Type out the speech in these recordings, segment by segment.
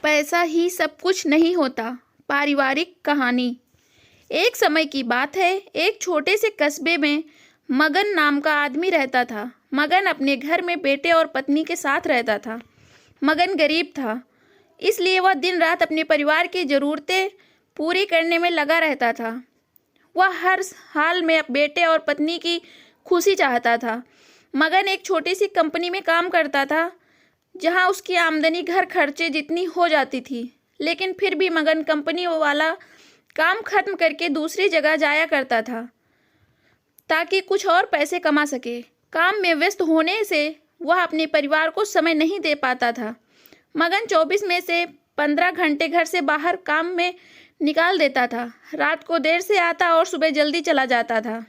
पैसा ही सब कुछ नहीं होता। पारिवारिक कहानी। एक समय की बात है, एक छोटे से कस्बे में मगन नाम का आदमी रहता था। मगन अपने घर में बेटे और पत्नी के साथ रहता था। मगन गरीब था, इसलिए वह दिन रात अपने परिवार की ज़रूरतें पूरी करने में लगा रहता था। वह हर हाल में बेटे और पत्नी की खुशी चाहता था। मगन एक छोटी सी कंपनी में काम करता था, जहां उसकी आमदनी घर खर्चे जितनी हो जाती थी। लेकिन फिर भी मगन कंपनी वाला काम खत्म करके दूसरी जगह जाया करता था ताकि कुछ और पैसे कमा सके। काम में व्यस्त होने से वह अपने परिवार को समय नहीं दे पाता था। मगन 24 में से 15 घंटे घर से बाहर काम में निकाल देता था। रात को देर से आता और सुबह जल्दी चला जाता था।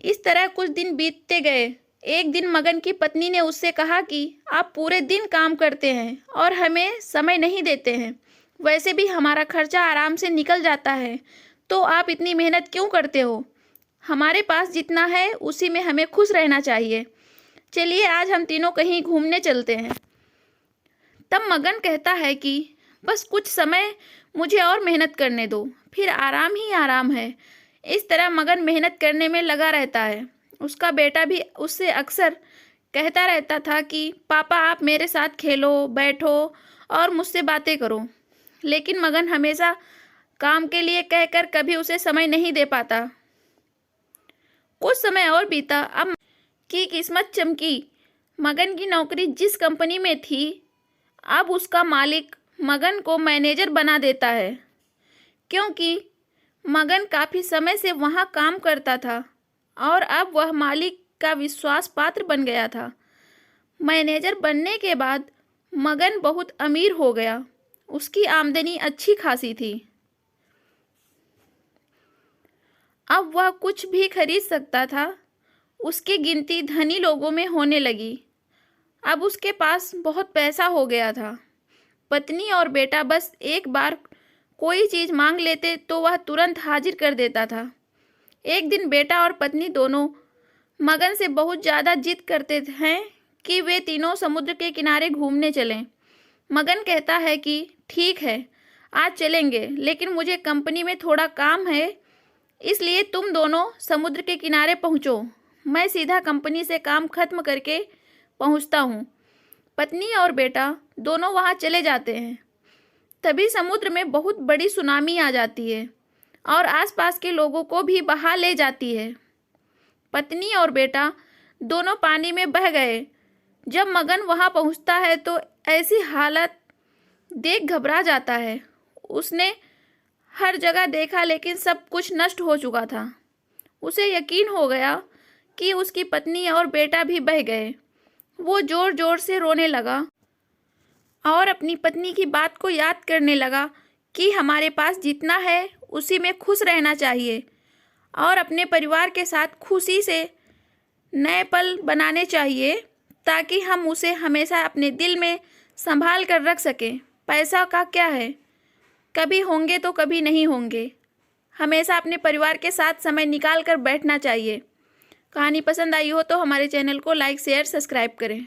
इस तरह कुछ दिन बीतते गए। एक दिन मगन की पत्नी ने उससे कहा कि आप पूरे दिन काम करते हैं और हमें समय नहीं देते हैं। वैसे भी हमारा खर्चा आराम से निकल जाता है, तो आप इतनी मेहनत क्यों करते हो? हमारे पास जितना है उसी में हमें खुश रहना चाहिए। चलिए आज हम तीनों कहीं घूमने चलते हैं। तब मगन कहता है कि बस कुछ समय मुझे और मेहनत करने दो, फिर आराम ही आराम है। इस तरह मगन मेहनत करने में लगा रहता है। उसका बेटा भी उससे अक्सर कहता रहता था कि पापा आप मेरे साथ खेलो, बैठो और मुझसे बातें करो। लेकिन मगन हमेशा काम के लिए कहकर कभी उसे समय नहीं दे पाता। कुछ समय और बीता। अब की किस्मत चमकी। मगन की नौकरी जिस कंपनी में थी, अब उसका मालिक मगन को मैनेजर बना देता है। क्योंकि मगन काफ़ी समय से वहाँ काम करता था और अब वह मालिक का विश्वास पात्र बन गया था। मैनेजर बनने के बाद मगन बहुत अमीर हो गया। उसकी आमदनी अच्छी खासी थी। अब वह कुछ भी खरीद सकता था। उसकी गिनती धनी लोगों में होने लगी। अब उसके पास बहुत पैसा हो गया था। पत्नी और बेटा बस एक बार कोई चीज़ मांग लेते तो वह तुरंत हाजिर कर देता था। एक दिन बेटा और पत्नी दोनों मगन से बहुत ज़्यादा जिद करते हैं कि वे तीनों समुद्र के किनारे घूमने चलें। मगन कहता है कि ठीक है, आज चलेंगे, लेकिन मुझे कंपनी में थोड़ा काम है, इसलिए तुम दोनों समुद्र के किनारे पहुँचो। मैं सीधा कंपनी से काम खत्म करके पहुँचता हूँ। पत्नी और बेटा दोनों वहाँ चले जाते हैं। तभी समुद्र में बहुत बड़ी सुनामी आ जाती है और आसपास के लोगों को भी बहा ले जाती है। पत्नी और बेटा दोनों पानी में बह गए। जब मगन वहां पहुंचता है तो ऐसी हालत देख घबरा जाता है। उसने हर जगह देखा, लेकिन सब कुछ नष्ट हो चुका था। उसे यकीन हो गया कि उसकी पत्नी और बेटा भी बह गए। वो जोर जोर से रोने लगा और अपनी पत्नी की बात को याद करने लगा कि हमारे पास जितना है उसी में खुश रहना चाहिए और अपने परिवार के साथ खुशी से नए पल बनाने चाहिए, ताकि हम उसे हमेशा अपने दिल में संभाल कर रख सकें। पैसा का क्या है, कभी होंगे तो कभी नहीं होंगे। हमेशा अपने परिवार के साथ समय निकाल कर बैठना चाहिए। कहानी पसंद आई हो तो हमारे चैनल को लाइक, शेयर, सब्सक्राइब करें।